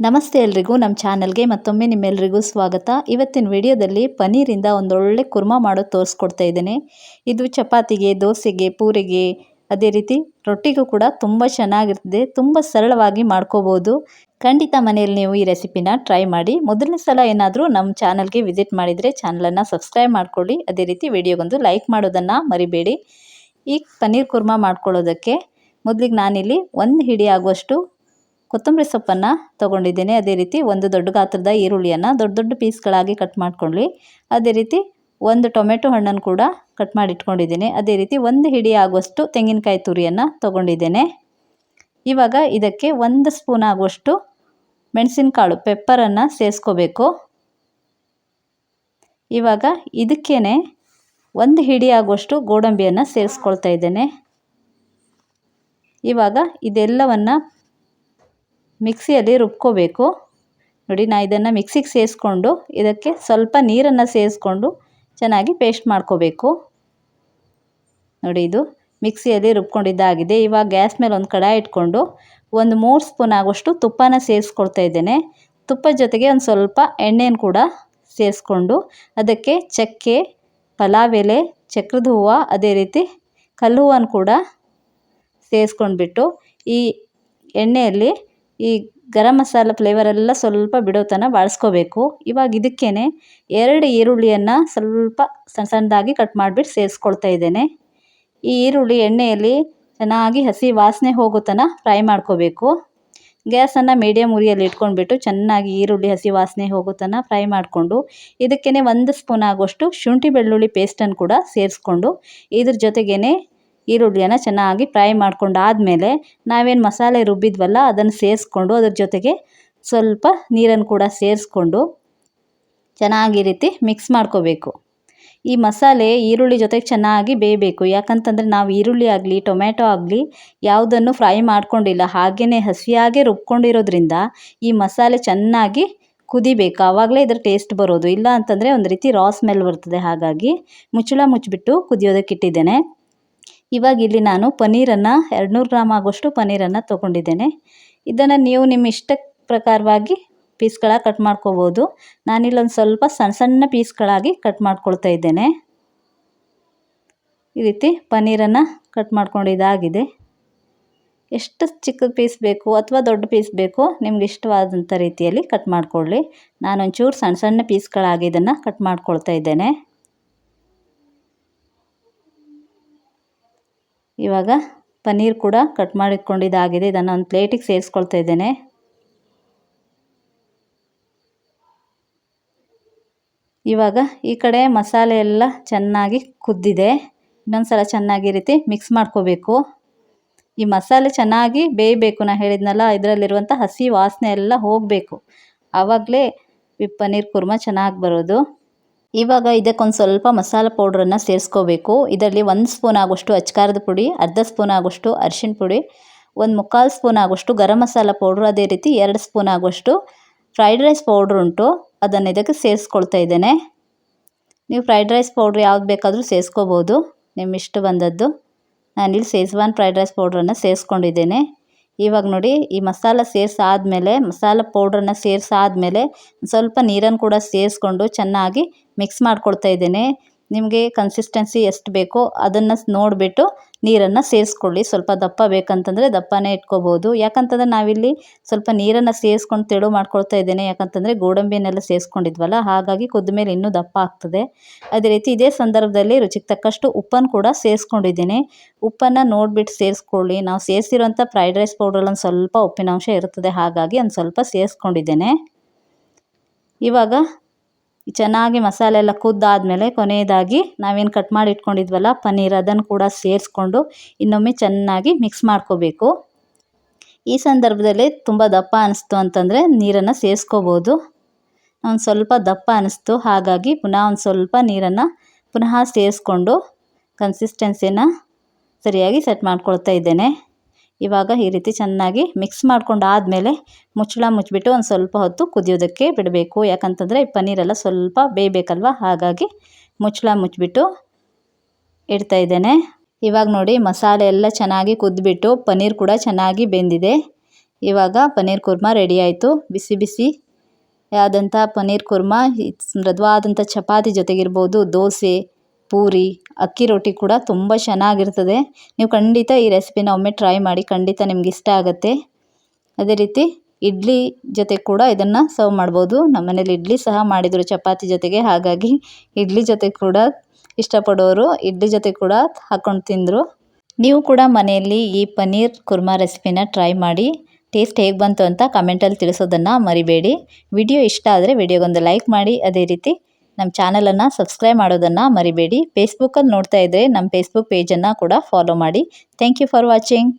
ನಮಸ್ತೆ ಎಲ್ರಿಗೂ ನಮ್ಮ ಚಾನಲ್ಗೆ ಮತ್ತೊಮ್ಮೆ ನಿಮ್ಮೆಲ್ಲರಿಗೂ ಸ್ವಾಗತ. ಇವತ್ತಿನ ವಿಡಿಯೋದಲ್ಲಿ ಪನ್ನೀರಿಂದ ಒಂದೊಳ್ಳೆ ಕುರ್ಮಾ ಮಾಡೋದು ತೋರಿಸ್ಕೊಡ್ತಾ ಇದ್ದೇನೆ. ಇದು ಚಪಾತಿಗೆ, ದೋಸೆಗೆ, ಪೂರಿಗೆ, ಅದೇ ರೀತಿ ರೊಟ್ಟಿಗೂ ಕೂಡ ತುಂಬ ಚೆನ್ನಾಗಿರ್ತದೆ. ತುಂಬ ಸರಳವಾಗಿ ಮಾಡ್ಕೋಬೋದು. ಖಂಡಿತ ಮನೆಯಲ್ಲಿ ನೀವು ಈ ರೆಸಿಪಿನ ಟ್ರೈ ಮಾಡಿ. ಮೊದಲನೇ ಸಲ ಏನಾದರೂ ನಮ್ಮ ಚಾನಲ್ಗೆ ವಿಸಿಟ್ ಮಾಡಿದರೆ ಚಾನಲನ್ನು ಸಬ್ಸ್ಕ್ರೈಬ್ ಮಾಡ್ಕೊಳ್ಳಿ. ಅದೇ ರೀತಿ ವಿಡಿಯೋಗೊಂದು ಲೈಕ್ ಮಾಡೋದನ್ನು ಮರಿಬೇಡಿ. ಈ ಪನ್ನೀರ್ ಕುರ್ಮಾ ಮಾಡ್ಕೊಳ್ಳೋದಕ್ಕೆ ಮೊದಲಿಗೆ ನಾನಿಲ್ಲಿ 1 ಹಿಡಿ ಆಗುವಷ್ಟು ಕೊತ್ತಂಬರಿ ಸೊಪ್ಪನ್ನು ತೊಗೊಂಡಿದ್ದೇನೆ. ಅದೇ ರೀತಿ ಒಂದು ದೊಡ್ಡ ಗಾತ್ರದ ಈರುಳ್ಳಿಯನ್ನು ದೊಡ್ಡ ದೊಡ್ಡ ಪೀಸ್ಗಳಾಗಿ ಕಟ್ ಮಾಡ್ಕೊಳ್ಳಿ. ಅದೇ ರೀತಿ ಒಂದು ಟೊಮೆಟೊ ಹಣ್ಣನ್ನು ಕೂಡ ಕಟ್ ಮಾಡಿ ಇಟ್ಕೊಂಡಿದ್ದೇನೆ. ಅದೇ ರೀತಿ 1 ಹಿಡಿ ಆಗುವಷ್ಟು ತೆಂಗಿನಕಾಯಿ ತುರಿಯನ್ನು ತೊಗೊಂಡಿದ್ದೇನೆ. ಇವಾಗ ಇದಕ್ಕೆ 1 ಸ್ಪೂನ್ ಆಗುವಷ್ಟು ಮೆಣಸಿನಕಾಳು ಪೆಪ್ಪರನ್ನು ಸೇರಿಸ್ಕೋಬೇಕು. ಇವಾಗ ಇದಕ್ಕೇ 1 ಹಿಡಿ ಆಗುವಷ್ಟು ಗೋಡಂಬಿಯನ್ನು ಸೇರಿಸ್ಕೊಳ್ತಾ ಇದ್ದೇನೆ. ಇವಾಗ ಇದೆಲ್ಲವನ್ನು ಮಿಕ್ಸಿಯಲ್ಲಿ ರುಬ್ಕೋಬೇಕು. ನೋಡಿ, ನಾನು ಇದನ್ನು ಮಿಕ್ಸಿಗೆ ಸೇರಿಸ್ಕೊಂಡು ಇದಕ್ಕೆ ಸ್ವಲ್ಪ ನೀರನ್ನು ಸೇರಿಸ್ಕೊಂಡು ಚೆನ್ನಾಗಿ ಪೇಸ್ಟ್ ಮಾಡ್ಕೋಬೇಕು. ನೋಡಿ, ಇದು ಮಿಕ್ಸಿಯಲ್ಲಿ ರುಬ್ಕೊಂಡಿದ್ದಾಗಿದೆ. ಇವಾಗ ಗ್ಯಾಸ್ ಮೇಲೆ ಒಂದು ಕಡಾಯಿ ಇಟ್ಕೊಂಡು 3 ಸ್ಪೂನ್ ಆಗುವಷ್ಟು ತುಪ್ಪನ ಸೇರಿಸ್ಕೊಳ್ತಾ ಇದ್ದೇನೆ. ತುಪ್ಪದ ಜೊತೆಗೆ ಒಂದು ಸ್ವಲ್ಪ ಎಣ್ಣೆಯನ್ನು ಕೂಡ ಸೇರಿಸ್ಕೊಂಡು ಅದಕ್ಕೆ ಚಕ್ಕೆ, ಪಲಾವ್ ಎಲೆ, ಚಕ್ರದ ಹೂವು, ಅದೇ ರೀತಿ ಕಲ್ಲು ಹೂವನ್ನು ಕೂಡ ಸೇರಿಸ್ಕೊಂಡ್ಬಿಟ್ಟು ಈ ಎಣ್ಣೆಯಲ್ಲಿ ಈ ಗರಂ ಮಸಾಲ ಫ್ಲೇವರೆಲ್ಲ ಸ್ವಲ್ಪ ಬಿಡೋ ತನಕ ಬಾಡಿಸ್ಕೋಬೇಕು. ಇವಾಗ ಇದಕ್ಕೇ 2 ಈರುಳ್ಳಿಯನ್ನು ಸ್ವಲ್ಪ ಸಣ್ಣದಾಗಿ ಕಟ್ ಮಾಡಿಬಿಟ್ಟು ಸೇರಿಸ್ಕೊಳ್ತಾ ಇದ್ದೇನೆ. ಈ ಈರುಳ್ಳಿ ಎಣ್ಣೆಯಲ್ಲಿ ಚೆನ್ನಾಗಿ ಹಸಿ ವಾಸನೆ ಹೋಗೋ ತನಕ ಫ್ರೈ ಮಾಡ್ಕೋಬೇಕು. ಗ್ಯಾಸನ್ನು ಮೀಡಿಯಮ್ ಉರಿಯಲ್ಲಿ ಇಟ್ಕೊಂಡ್ಬಿಟ್ಟು ಚೆನ್ನಾಗಿ ಈರುಳ್ಳಿ ಹಸಿ ವಾಸನೆ ಹೋಗೋ ತನಕ ಫ್ರೈ ಮಾಡಿಕೊಂಡು ಇದಕ್ಕೇ 1 ಸ್ಪೂನ್ ಆಗುವಷ್ಟು ಶುಂಠಿ ಬೆಳ್ಳುಳ್ಳಿ ಪೇಸ್ಟನ್ನು ಕೂಡ ಸೇರಿಸ್ಕೊಂಡು ಇದ್ರ ಜೊತೆಗೇ ಈರುಳ್ಳಿಯನ್ನು ಚೆನ್ನಾಗಿ ಫ್ರೈ ಮಾಡ್ಕೊಂಡಾದಮೇಲೆ ನಾವೇನು ಮಸಾಲೆ ರುಬ್ಬಿದ್ವಲ್ಲ ಅದನ್ನು ಸೇರಿಸ್ಕೊಂಡು ಅದ್ರ ಜೊತೆಗೆ ಸ್ವಲ್ಪ ನೀರನ್ನು ಕೂಡ ಸೇರಿಸ್ಕೊಂಡು ಚೆನ್ನಾಗಿ ಈ ರೀತಿ ಮಿಕ್ಸ್ ಮಾಡ್ಕೋಬೇಕು. ಈ ಮಸಾಲೆ ಈರುಳ್ಳಿ ಜೊತೆಗೆ ಚೆನ್ನಾಗಿ ಬೇಯಬೇಕು. ಯಾಕಂತಂದರೆ ನಾವು ಈರುಳ್ಳಿ ಆಗಲಿ ಟೊಮೆಟೊ ಆಗಲಿ ಯಾವುದನ್ನು ಫ್ರೈ ಮಾಡ್ಕೊಂಡಿಲ್ಲ, ಹಾಗೆಯೇ ಹಸಿಯಾಗೆ ರುಬ್ಕೊಂಡಿರೋದ್ರಿಂದ ಈ ಮಸಾಲೆ ಚೆನ್ನಾಗಿ ಕುದಿಬೇಕು. ಆವಾಗಲೇ ಇದರ ಟೇಸ್ಟ್ ಬರೋದು. ಇಲ್ಲ ಅಂತಂದರೆ ಒಂದು ರೀತಿ ರಾ ಸ್ಮೆಲ್ ಬರ್ತದೆ. ಹಾಗಾಗಿ ಮುಚ್ಚಳ ಮುಚ್ಚಿಬಿಟ್ಟು ಕುದಿಯೋದಕ್ಕೆ ಇಟ್ಟಿದ್ದೇನೆ. ಇವಾಗ ಇಲ್ಲಿ ನಾನು ಪನ್ನೀರನ್ನು 200 ಗ್ರಾಮ್ ಆಗುವಷ್ಟು ಪನ್ನೀರನ್ನು ತೊಗೊಂಡಿದ್ದೇನೆ. ಇದನ್ನು ನೀವು ನಿಮ್ಮ ಇಷ್ಟ ಪ್ರಕಾರವಾಗಿ ಪೀಸ್ಗಳ ಕಟ್ ಮಾಡ್ಕೋಬೋದು. ನಾನಿಲ್ಲೊಂದು ಸ್ವಲ್ಪ ಸಣ್ಣ ಸಣ್ಣ ಪೀಸ್ಗಳಾಗಿ ಕಟ್ ಮಾಡ್ಕೊಳ್ತಾ ಇದ್ದೇನೆ. ಈ ರೀತಿ ಪನ್ನೀರನ್ನು ಕಟ್ ಮಾಡ್ಕೊಂಡಿದ್ದಾಗಿದೆ. ಎಷ್ಟು ಚಿಕ್ಕ ಪೀಸ್ ಬೇಕು ಅಥವಾ ದೊಡ್ಡ ಪೀಸ್ ಬೇಕು ನಿಮ್ಗೆ ಇಷ್ಟವಾದಂಥ ರೀತಿಯಲ್ಲಿ ಕಟ್ ಮಾಡ್ಕೊಳ್ಳಿ. ನಾನೊಂಚೂರು ಸಣ್ಣ ಸಣ್ಣ ಪೀಸ್ಗಳಾಗಿ ಇದನ್ನು ಕಟ್ ಮಾಡ್ಕೊಳ್ತಾ ಇದ್ದೇನೆ. ಇವಾಗ ಪನ್ನೀರ್ ಕೂಡ ಕಟ್ ಮಾಡಿಟ್ಕೊಂಡಿದ್ದಾಗಿದೆ. ಇದನ್ನು ಒಂದು ಪ್ಲೇಟಿಗೆ ಸೇರಿಸ್ಕೊಳ್ತಾ ಇದ್ದೇನೆ. ಇವಾಗ ಈ ಕಡೆ ಮಸಾಲೆ ಎಲ್ಲ ಚೆನ್ನಾಗಿ ಕುದ್ದಿದೆ. ಇನ್ನೊಂದು ಸಲ ಚೆನ್ನಾಗಿ ಈ ರೀತಿ ಮಿಕ್ಸ್ ಮಾಡ್ಕೋಬೇಕು. ಈ ಮಸಾಲೆ ಚೆನ್ನಾಗಿ ಬೇಯಬೇಕು. ನಾನು ಹೇಳಿದ್ನಲ್ಲ, ಇದರಲ್ಲಿರುವಂಥ ಹಸಿ ವಾಸನೆ ಎಲ್ಲ ಹೋಗಬೇಕು. ಆವಾಗಲೇ ಈ ಪನ್ನೀರ್ ಕುರ್ಮಾ ಚೆನ್ನಾಗಿ ಬರೋದು. ಇವಾಗ ಇದಕ್ಕೊಂದು ಸ್ವಲ್ಪ ಮಸಾಲ ಪೌಡ್ರನ್ನು ಸೇರಿಸ್ಕೋಬೇಕು. ಇದರಲ್ಲಿ 1 ಸ್ಪೂನ್ ಆಗುವಷ್ಟು ಅಚ್ಕಾರದ ಪುಡಿ, ಅರ್ಧ ಸ್ಪೂನ್ ಆಗುವಷ್ಟು ಅರಿಶಿಣ ಪುಡಿ, 1/4 ಸ್ಪೂನ್ ಆಗುವಷ್ಟು ಗರಂ ಮಸಾಲ ಪೌಡ್ರು, ಅದೇ ರೀತಿ 2 ಸ್ಪೂನ್ ಆಗುವಷ್ಟು ಫ್ರೈಡ್ ರೈಸ್ ಪೌಡ್ರ್ ಉಂಟು, ಅದನ್ನು ಇದಕ್ಕೆ ಸೇರಿಸ್ಕೊಳ್ತಾ ಇದ್ದೇನೆ. ನೀವು ಫ್ರೈಡ್ ರೈಸ್ ಪೌಡ್ರ್ ಯಾವ್ದು ಬೇಕಾದರೂ ಸೇರಿಸ್ಕೋಬೋದು, ನಿಮ್ಮ ಇಷ್ಟ ಬಂದದ್ದು. ನಾನಿಲ್ಲಿ ಶೇಜ್ವಾನ್ ಫ್ರೈಡ್ ರೈಸ್ ಪೌಡ್ರನ್ನು ಸೇರಿಸ್ಕೊಂಡಿದ್ದೇನೆ. ಇವಾಗ ನೋಡಿ, ಈ ಮಸಾಲ ಸೇರಿಸಾದ್ಮೇಲೆ ಮಸಾಲ ಪೌಡ್ರನ್ನು ಸೇರಿಸಾದ್ಮೇಲೆ ಸ್ವಲ್ಪ ನೀರನ್ನು ಕೂಡ ಸೇರಿಸ್ಕೊಂಡು ಚೆನ್ನಾಗಿ ಮಿಕ್ಸ್ ಮಾಡ್ಕೊಳ್ತಾ ಇದ್ದೇನೆ. ನಿಮಗೆ ಕನ್ಸಿಸ್ಟೆನ್ಸಿ ಎಷ್ಟು ಬೇಕೋ ಅದನ್ನು ನೋಡಿಬಿಟ್ಟು ನೀರನ್ನು ಸೇರಿಸ್ಕೊಳ್ಳಿ. ಸ್ವಲ್ಪ ದಪ್ಪ ಬೇಕಂತಂದರೆ ದಪ್ಪನೇ ಇಟ್ಕೋಬೋದು. ಯಾಕಂತಂದರೆ ನಾವಿಲ್ಲಿ ಸ್ವಲ್ಪ ನೀರನ್ನು ಸೇರಿಸ್ಕೊಂಡು ತೆಳು ಮಾಡ್ಕೊಳ್ತಾ ಇದ್ದೇನೆ. ಯಾಕಂತಂದರೆ ಗೋಡಂಬಿಯನ್ನೆಲ್ಲ ಸೇರಿಸ್ಕೊಂಡಿದ್ವಲ್ಲ, ಹಾಗಾಗಿ ಕುದ್ದ ಮೇಲೆ ಇನ್ನೂ ದಪ್ಪ ಆಗ್ತದೆ. ಅದೇ ರೀತಿ ಇದೇ ಸಂದರ್ಭದಲ್ಲಿ ರುಚಿಗೆ ತಕ್ಕಷ್ಟು ಉಪ್ಪನ್ನು ಕೂಡ ಸೇರಿಸ್ಕೊಂಡಿದ್ದೇನೆ. ಉಪ್ಪನ್ನು ನೋಡಿಬಿಟ್ಟು ಸೇರಿಸ್ಕೊಳ್ಳಿ. ನಾವು ಸೇರಿಸಿರೋಂಥ ಫ್ರೈಡ್ ರೈಸ್ ಪೌಡ್ರಲ್ಲಿ ಒಂದು ಸ್ವಲ್ಪ ಉಪ್ಪಿನಾಂಶ ಇರ್ತದೆ, ಹಾಗಾಗಿ ಒಂದು ಸ್ವಲ್ಪ ಸೇರಿಸ್ಕೊಂಡಿದ್ದೇನೆ. ಇವಾಗ ಚೆನ್ನಾಗಿ ಮಸಾಲೆ ಎಲ್ಲ ಕುದ್ದಾದಮೇಲೆ ಕೊನೆಯದಾಗಿ ನಾವೇನು ಕಟ್ ಮಾಡಿ ಇಟ್ಕೊಂಡಿದ್ವಲ್ಲ ಪನ್ನೀರ್, ಅದನ್ನು ಕೂಡ ಸೇರಿಸ್ಕೊಂಡು ಇನ್ನೊಮ್ಮೆ ಚೆನ್ನಾಗಿ ಮಿಕ್ಸ್ ಮಾಡ್ಕೋಬೇಕು. ಈ ಸಂದರ್ಭದಲ್ಲಿ ತುಂಬ ದಪ್ಪ ಅನ್ನಿಸ್ತು ಅಂತಂದರೆ ನೀರನ್ನು ಸೇರಿಸ್ಕೋಬೋದು. ಒಂದು ಸ್ವಲ್ಪ ದಪ್ಪ ಅನ್ನಿಸ್ತು, ಹಾಗಾಗಿ ಪುನಃ ಒಂದು ಸ್ವಲ್ಪ ನೀರನ್ನು ಪುನಃ ಸೇರಿಸ್ಕೊಂಡು ಕನ್ಸಿಸ್ಟೆನ್ಸಿನ ಸರಿಯಾಗಿ ಸೆಟ್ ಮಾಡ್ಕೊಳ್ತಾ ಇದ್ದೇನೆ. ಇವಾಗ ಈ ರೀತಿ ಚೆನ್ನಾಗಿ ಮಿಕ್ಸ್ ಮಾಡ್ಕೊಂಡಾದಮೇಲೆ ಮುಚ್ಚಳ ಮುಚ್ಚಿಬಿಟ್ಟು ಒಂದು ಸ್ವಲ್ಪ ಹೊತ್ತು ಕುದಿಯೋದಕ್ಕೆ ಬಿಡಬೇಕು. ಯಾಕಂತಂದರೆ ಈ ಪನ್ನೀರೆಲ್ಲ ಸ್ವಲ್ಪ ಬೇಯಬೇಕಲ್ವ, ಹಾಗಾಗಿ ಮುಚ್ಚಳ ಮುಚ್ಚಿಬಿಟ್ಟು ಇಡ್ತಾ ಇದ್ದೇನೆ. ಇವಾಗ ನೋಡಿ, ಮಸಾಲೆ ಎಲ್ಲ ಚೆನ್ನಾಗಿ ಕುದ್ದುಬಿಟ್ಟು ಪನ್ನೀರ್ ಕೂಡ ಚೆನ್ನಾಗಿ ಬೆಂದಿದೆ. ಇವಾಗ ಪನ್ನೀರ್ ಕುರ್ಮಾ ರೆಡಿ ಆಯಿತು. ಬಿಸಿ ಬಿಸಿ ಆದಂಥ ಪನ್ನೀರ್ ಕುರ್ಮಾ ಮೃದುವಾದಂಥ ಚಪಾತಿ ಜೊತೆಗಿರ್ಬೋದು, ದೋಸೆ, ಪೂರಿ, ಅಕ್ಕಿ ರೊಟ್ಟಿ ಕೂಡ ತುಂಬ ಚೆನ್ನಾಗಿರ್ತದೆ. ನೀವು ಖಂಡಿತ ಈ ರೆಸಿಪಿನ ಒಮ್ಮೆ ಟ್ರೈ ಮಾಡಿ, ಖಂಡಿತ ನಿಮ್ಗೆ ಇಷ್ಟ ಆಗುತ್ತೆ. ಅದೇ ರೀತಿ ಇಡ್ಲಿ ಜೊತೆ ಕೂಡ ಇದನ್ನು ಸರ್ವ್ ಮಾಡ್ಬೋದು. ನಮ್ಮ ಮನೇಲಿ ಇಡ್ಲಿ ಸಹ ಮಾಡಿದರು ಚಪಾತಿ ಜೊತೆಗೆ, ಹಾಗಾಗಿ ಇಡ್ಲಿ ಜೊತೆ ಕೂಡ ಇಷ್ಟಪಡೋರು ಇಡ್ಲಿ ಜೊತೆ ಕೂಡ ಹಾಕ್ಕೊಂಡು ತಿಂದರು. ನೀವು ಕೂಡ ಮನೆಯಲ್ಲಿ ಈ ಪನ್ನೀರ್ ಕುರ್ಮಾ ರೆಸಿಪಿನ ಟ್ರೈ ಮಾಡಿ ಟೇಸ್ಟ್ ಹೇಗೆ ಬಂತು ಅಂತ ಕಮೆಂಟಲ್ಲಿ ತಿಳಿಸೋದನ್ನು ಮರಿಬೇಡಿ. ವಿಡಿಯೋ ಇಷ್ಟ ಆದರೆ ವಿಡಿಯೋಗೊಂದು ಲೈಕ್ ಮಾಡಿ. ಅದೇ ರೀತಿ ನಮ್ಮ ಚಾನಲನ್ನು ಸಬ್ಸ್ಕ್ರೈಬ್ ಮಾಡೋದನ್ನು ಮರಿಬೇಡಿ. ಫೇಸ್ಬುಕ್ಕಲ್ಲಿ ನೋಡ್ತಾ ಇದ್ದರೆ ನಮ್ಮ ಫೇಸ್ಬುಕ್ ಪೇಜನ್ನು ಕೂಡ ಫಾಲೋ ಮಾಡಿ. Thank you for watching.